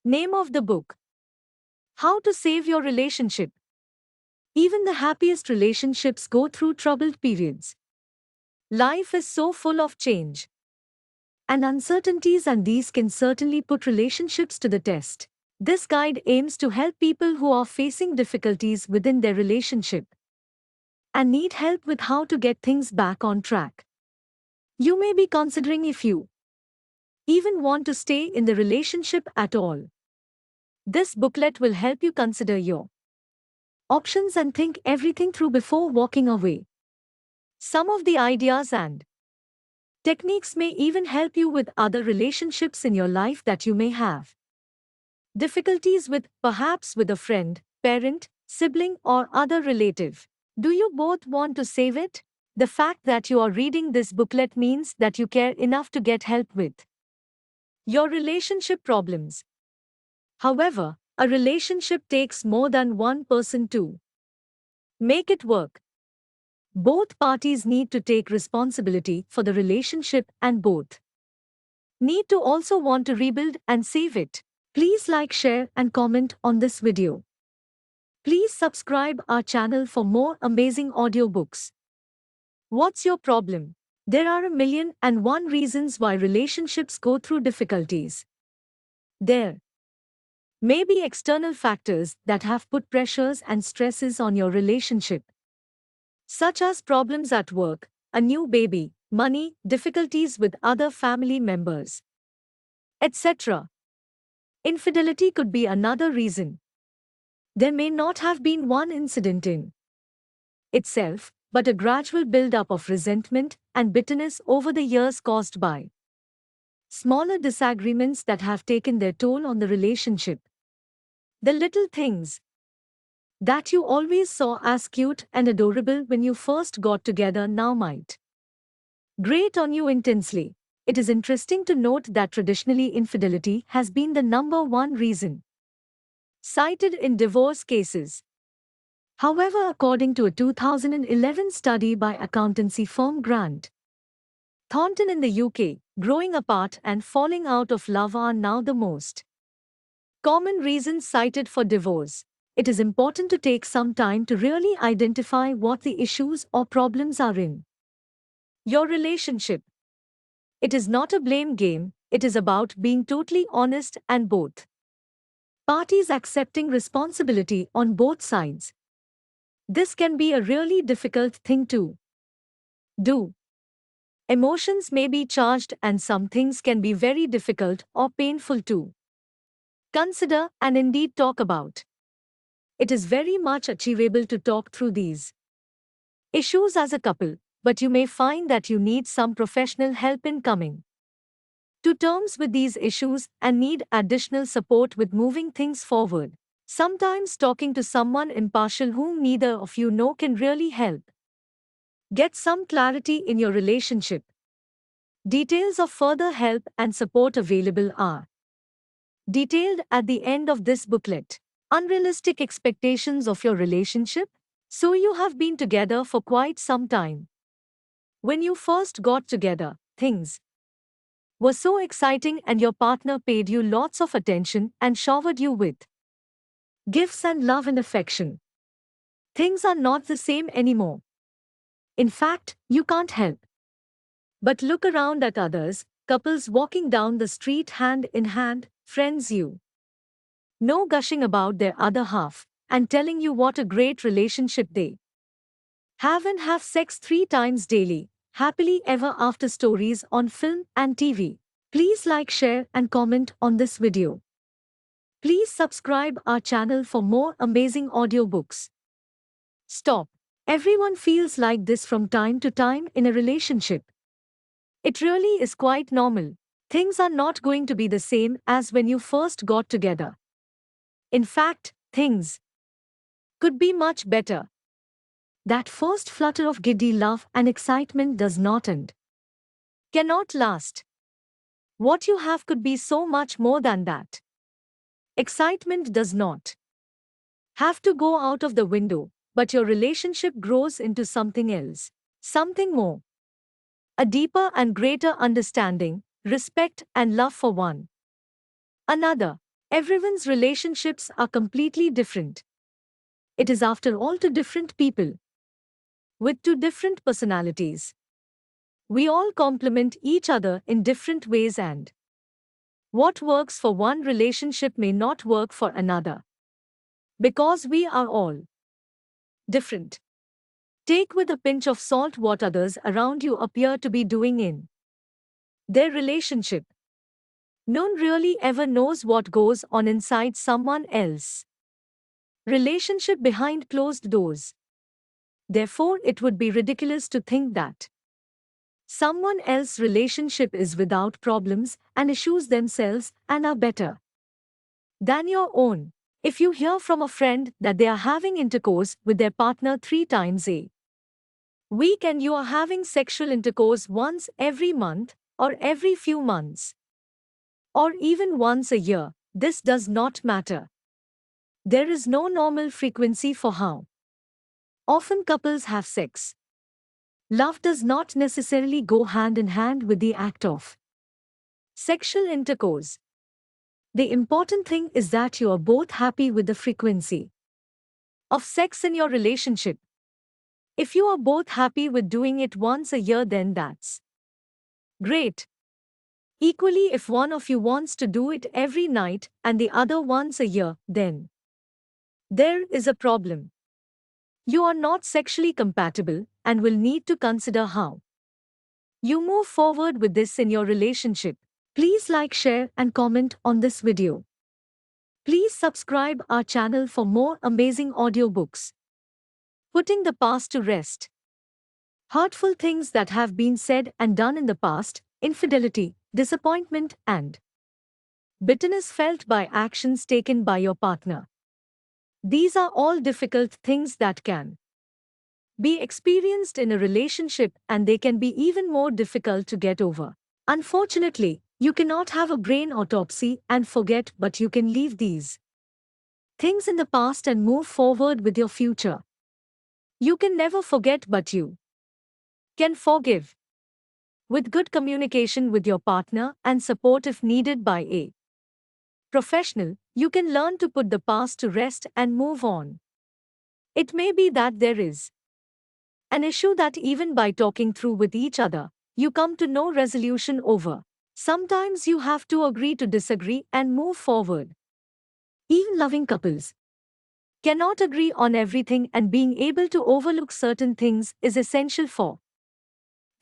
Name of the book: How to Save Your Relationship. Even the happiest relationships go through troubled periods. Life is so full of change and uncertainties, and these can certainly put relationships to the test. This guide aims to help people who are facing difficulties within their relationship and need help with how to get things back on track. You may be considering if you even want to stay in the relationship at all. This booklet will help you consider your options and think everything through before walking away. Some of the ideas and techniques may even help you with other relationships in your life that you may have difficulties with, perhaps with a friend, parent, sibling, or other relative. Do you both want to save it? The fact that you are reading this booklet means that you care enough to get help with your relationship problems. However, a relationship takes more than one person to make it work. Both parties need to take responsibility for the relationship, and both need to also want to rebuild and save it. Please like, share, and comment on this video. Please subscribe our channel for more amazing audiobooks. What's your problem? There are a million and one reasons why relationships go through difficulties. There may be external factors that have put pressures and stresses on your relationship, such as problems at work, a new baby, money, difficulties with other family members, etc. Infidelity could be another reason. There may not have been one incident in itself, but a gradual build-up of resentment and bitterness over the years caused by smaller disagreements that have taken their toll on the relationship. The little things that you always saw as cute and adorable when you first got together now might grate on you intensely. It is interesting to note that traditionally infidelity has been the number one reason cited in divorce cases. However, according to a 2011 study by accountancy firm Grant Thornton in the UK, growing apart and falling out of love are now the most common reasons cited for divorce. It is important to take some time to really identify what the issues or problems are in your relationship. It is not a blame game, it is about being totally honest and both parties accepting responsibility on both sides. This can be a really difficult thing to do. Emotions may be charged, and some things can be very difficult or painful to consider and indeed talk about. It is very much achievable to talk through these issues as a couple, but you may find that you need some professional help in coming to terms with these issues and need additional support with moving things forward. Sometimes talking to someone impartial whom neither of you know can really help get some clarity in your relationship. Details of further help and support available are detailed at the end of this booklet. Unrealistic expectations of your relationship? So you have been together for quite some time. When you first got together, things were so exciting and your partner paid you lots of attention and showered you with gifts and love and affection. Things are not the same anymore. In fact, you can't help but look around at others, couples walking down the street hand in hand, friends you know gushing about their other half and telling you what a great relationship they have and have sex 3 times daily, happily ever after stories on film and TV. Please like, share, and comment on this video. Please subscribe our channel for more amazing audiobooks. Stop. Everyone feels like this from time to time in a relationship. It really is quite normal. Things are not going to be the same as when you first got together. In fact, things could be much better. That first flutter of giddy love and excitement does not and cannot last. What you have could be so much more than that. Excitement does not have to go out of the window, but your relationship grows into something else, something more. A deeper and greater understanding, respect, and love for one another. Everyone's relationships are completely different. It is, after all, two different people with two different personalities. We all complement each other in different ways, and what works for one relationship may not work for another. Because we are all different. Take with a pinch of salt what others around you appear to be doing in their relationship. No one really ever knows what goes on inside someone else. Relationship behind closed doors. Therefore, it would be ridiculous to think that someone else's relationship is without problems and issues themselves and are better than your own. If you hear from a friend that they are having intercourse with their partner 3 times a week and you are having sexual intercourse once every month, or every few months, or even once a year, this does not matter. There is no normal frequency for how often couples have sex. Love does not necessarily go hand in hand with the act of sexual intercourse. The important thing is that you are both happy with the frequency of sex in your relationship. If you are both happy with doing it once a year, then that's great. Equally, if one of you wants to do it every night and the other once a year, then there is a problem. You are not sexually compatible and will need to consider how you move forward with this in your relationship. Please like, share and comment on this video. Please subscribe our channel for more amazing audiobooks. Putting the past to rest. Hurtful things that have been said and done in the past, infidelity, disappointment and bitterness felt by actions taken by your partner. These are all difficult things that can be experienced in a relationship, and they can be even more difficult to get over. Unfortunately, you cannot have a brain autopsy and forget, but you can leave these things in the past and move forward with your future. You can never forget, but you can forgive. With good communication with your partner and support if needed by a professional, you can learn to put the past to rest and move on. It may be that there is an issue that even by talking through with each other, you come to no resolution over. Sometimes you have to agree to disagree and move forward. Even loving couples cannot agree on everything, and being able to overlook certain things is essential for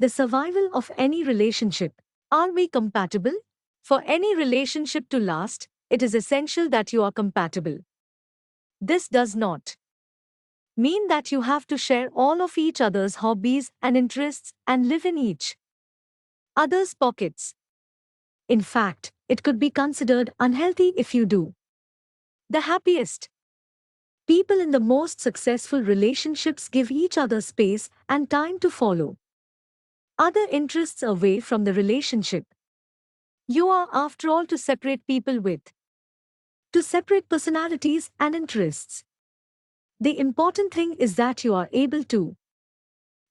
the survival of any relationship. Are we compatible? For any relationship to last, it is essential that you are compatible. This does not mean that you have to share all of each other's hobbies and interests and live in each other's pockets. In fact, it could be considered unhealthy if you do. The happiest people in the most successful relationships give each other space and time to follow other interests away from the relationship. You are, after all, to separate people with to separate personalities and interests. The important thing is that you are able to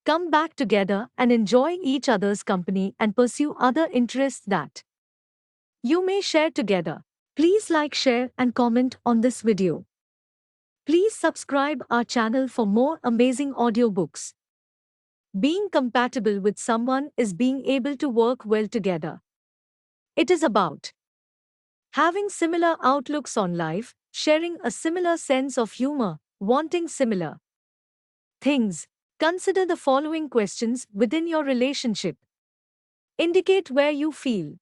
come back together and enjoy each other's company and pursue other interests that you may share together. Please like, share and comment on this video. Please subscribe our channel for more amazing audiobooks. Being compatible with someone is being able to work well together. It is about having similar outlooks on life, sharing a similar sense of humor, wanting similar things. Consider the following questions within your relationship. Indicate where you feel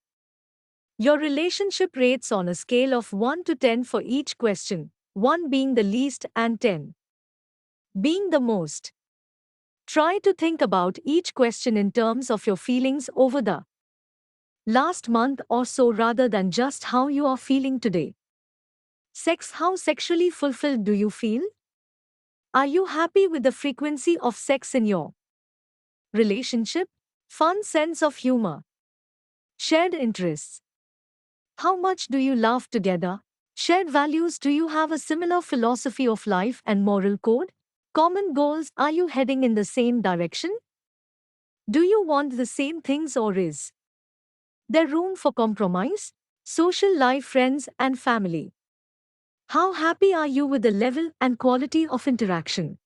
your relationship rates on a scale of 1 to 10 for each question, 1 being the least and 10 being the most. Try to think about each question in terms of your feelings over the last month or so rather than just how you are feeling today. Sex. How sexually fulfilled do you feel? Are you happy with the frequency of sex in your relationship? Fun sense of humor. Shared interests. How much do you laugh together? Shared values. Do you have a similar philosophy of life and moral code? Common goals. Are you heading in the same direction? Do you want the same things, or is there room for compromise? Social life, friends and family. How happy are you with the level and quality of interaction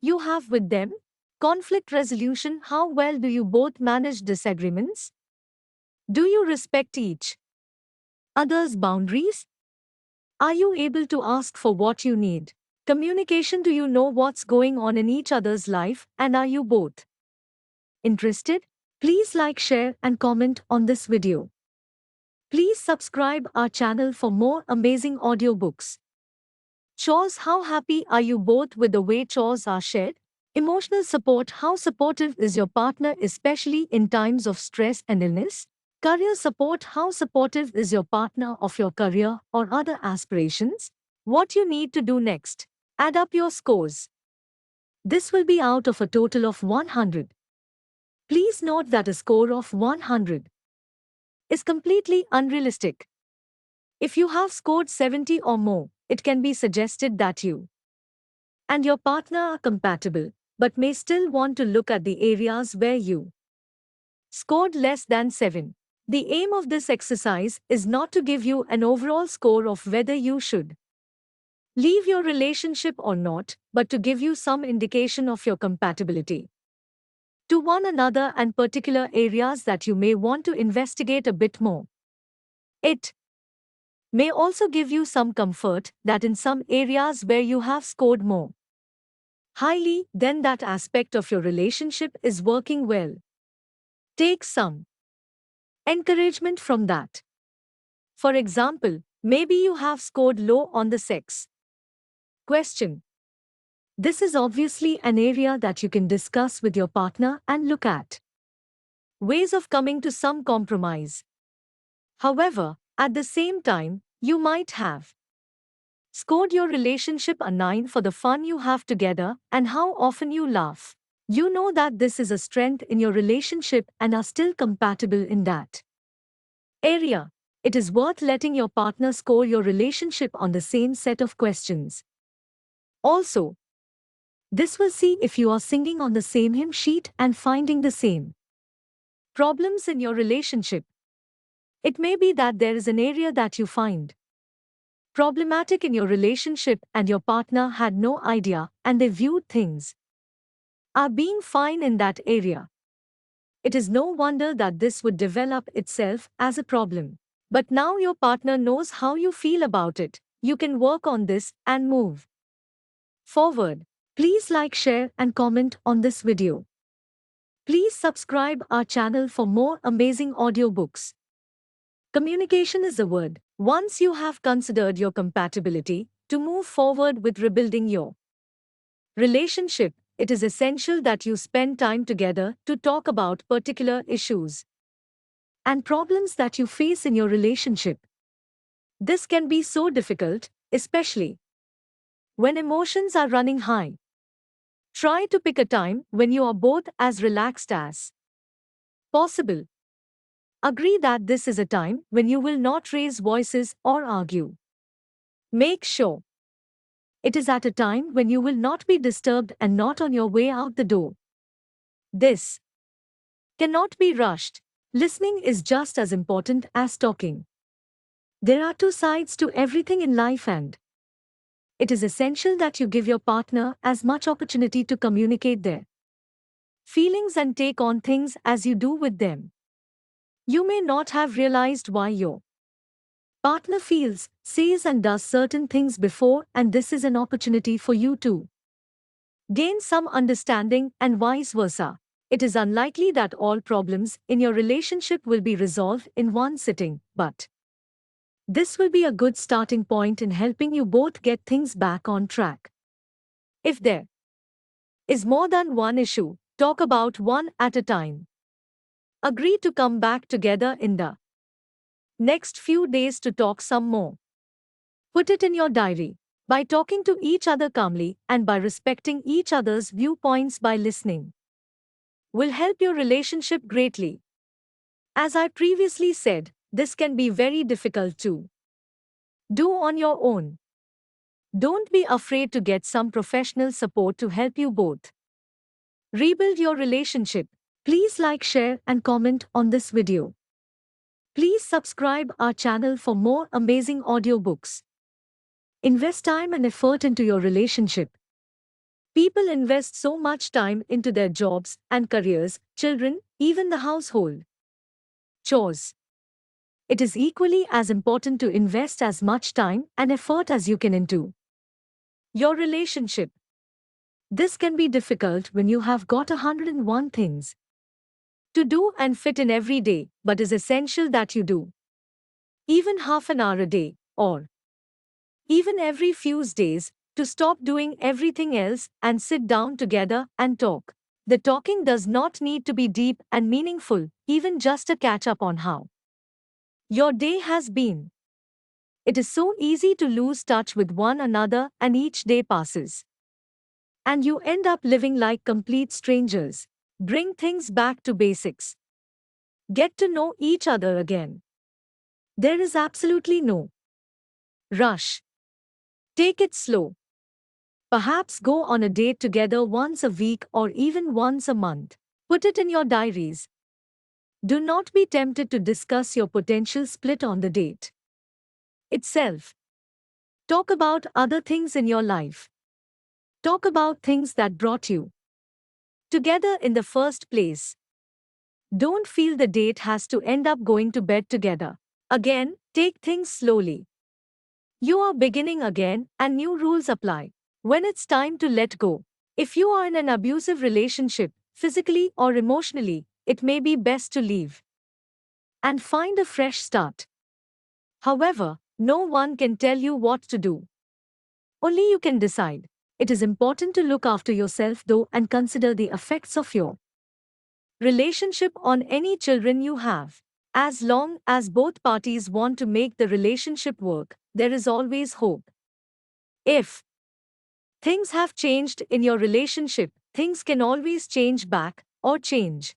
you have with them? Conflict resolution. How well do you both manage disagreements? Do you respect each other's boundaries? Are you able to ask for what you need? Communication. Do you know what's going on in each other's life, and are you both interested? Please like, share and comment on this video. Please subscribe our channel for more amazing audiobooks. Chores. How happy are you both with the way chores are shared? Emotional support. How supportive is your partner, especially in times of stress and illness? Career support. How supportive is your partner of your career or other aspirations? What you need to do next? Add up your scores. This will be out of a total of 100. Please note that a score of 100 is completely unrealistic. If you have scored 70 or more, it can be suggested that you and your partner are compatible, but may still want to look at the areas where you scored less than 7. The aim of this exercise is not to give you an overall score of whether you should leave your relationship or not, but to give you some indication of your compatibility to one another and particular areas that you may want to investigate a bit more. It may also give you some comfort that in some areas where you have scored more highly, then that aspect of your relationship is working well. Take some encouragement from that. For example, maybe you have scored low on the sex question. This is obviously an area that you can discuss with your partner and look at ways of coming to some compromise. However, at the same time, you might have scored your relationship a 9 for the fun you have together and how often you laugh. You know that this is a strength in your relationship and are still compatible in that area. It is worth letting your partner score your relationship on the same set of questions. Also, this will see if you are singing on the same hymn sheet and finding the same problems in your relationship. It may be that there is an area that you find problematic in your relationship and your partner had no idea and they viewed things are being fine in that area. It is no wonder that this would develop itself as a problem. But now your partner knows how you feel about it. You can work on this and move forward. Please like, share and comment on this video. Please subscribe our channel for more amazing audiobooks. Communication is the word. Once you have considered your compatibility to move forward with rebuilding your relationship, it is essential that you spend time together to talk about particular issues and problems that you face in your relationship. This can be so difficult, especially when emotions are running high. Try to pick a time when you are both as relaxed as possible. Agree that this is a time when you will not raise voices or argue. Make sure it is at a time when you will not be disturbed and not on your way out the door. This cannot be rushed. Listening is just as important as talking. There are two sides to everything in life, and it is essential that you give your partner as much opportunity to communicate their feelings and take on things as you do with them. You may not have realized why your partner feels, says and does certain things before, and this is an opportunity for you to gain some understanding and vice versa. It is unlikely that all problems in your relationship will be resolved in one sitting, but this will be a good starting point in helping you both get things back on track. If there is more than one issue, talk about one at a time. Agree to come back together in the next few days to talk some more. Put it in your diary. By talking to each other calmly and by respecting each other's viewpoints by listening will help your relationship greatly. As I previously said, this can be very difficult to do on your own. Don't be afraid to get some professional support to help you both rebuild your relationship. Please like, share and comment on this video. Please subscribe our channel for more amazing audiobooks. Invest time and effort into your relationship. People invest so much time into their jobs and careers, children, even the household chores. It is equally as important to invest as much time and effort as you can into your relationship. This can be difficult when you have got 101 things to do and fit in every day, but is essential that you do. Even half an hour a day, or even every few days, to stop doing everything else and sit down together and talk. The talking does not need to be deep and meaningful, even just a catch up on how your day has been. It is so easy to lose touch with one another, and each day passes, and you end up living like complete strangers. Bring things back to basics. Get to know each other again. There is absolutely no rush. Take it slow. Perhaps go on a date together once a week or even once a month. Put it in your diaries. Do not be tempted to discuss your potential split on the date itself. Talk about other things in your life. Talk about things that brought you together in the first place. Don't feel the date has to end up going to bed together. Again, take things slowly. You are beginning again and new rules apply. When it's time to let go. If you are in an abusive relationship, physically or emotionally, it may be best to leave and find a fresh start. However, no one can tell you what to do. Only you can decide. It is important to look after yourself though and consider the effects of your relationship on any children you have. As long as both parties want to make the relationship work, there is always hope. If things have changed in your relationship, things can always change back or change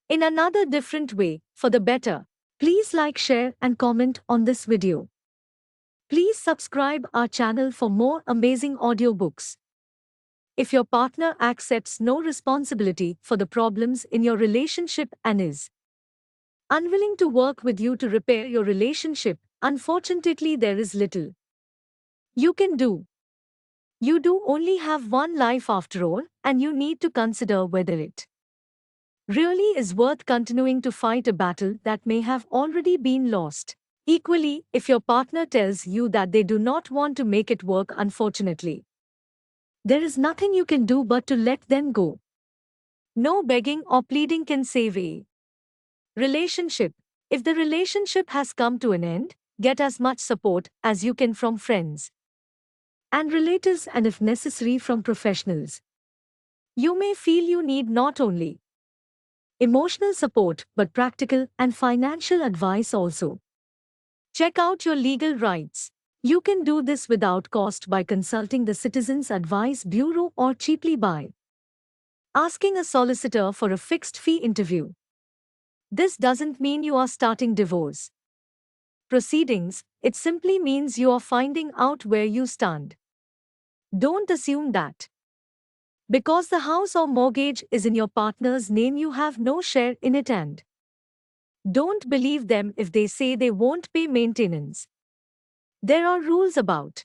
in another different way for the better. Please like, share and comment on this video. Please subscribe our channel for more amazing audiobooks. If your partner accepts no responsibility for the problems in your relationship and is unwilling to work with you to repair your relationship, unfortunately there is little you can do. You do only have one life after all, and you need to consider whether it really is worth continuing to fight a battle that may have already been lost. Equally, if your partner tells you that they do not want to make it work, unfortunately, there is nothing you can do but to let them go. No begging or pleading can save a relationship. If the relationship has come to an end, get as much support as you can from friends and relatives, and if necessary from professionals. You may feel you need not only emotional support but practical and financial advice also. Check out your legal rights. You can do this without cost by consulting the Citizens Advice Bureau or cheaply by asking a solicitor for a fixed fee interview. This doesn't mean you are starting divorce proceedings, it simply means you are finding out where you stand. Don't assume that because the house or mortgage is in your partner's name, you have no share in it, and don't believe them if they say they won't pay maintenance. There are rules about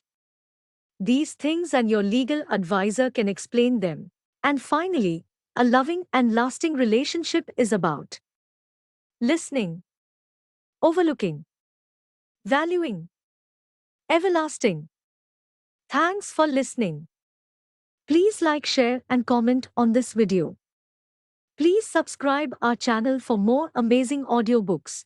these things, and your legal advisor can explain them. And finally, a loving and lasting relationship is about listening, overlooking, valuing, everlasting. Thanks for listening. Please like, share and comment on this video. Please subscribe our channel for more amazing audiobooks.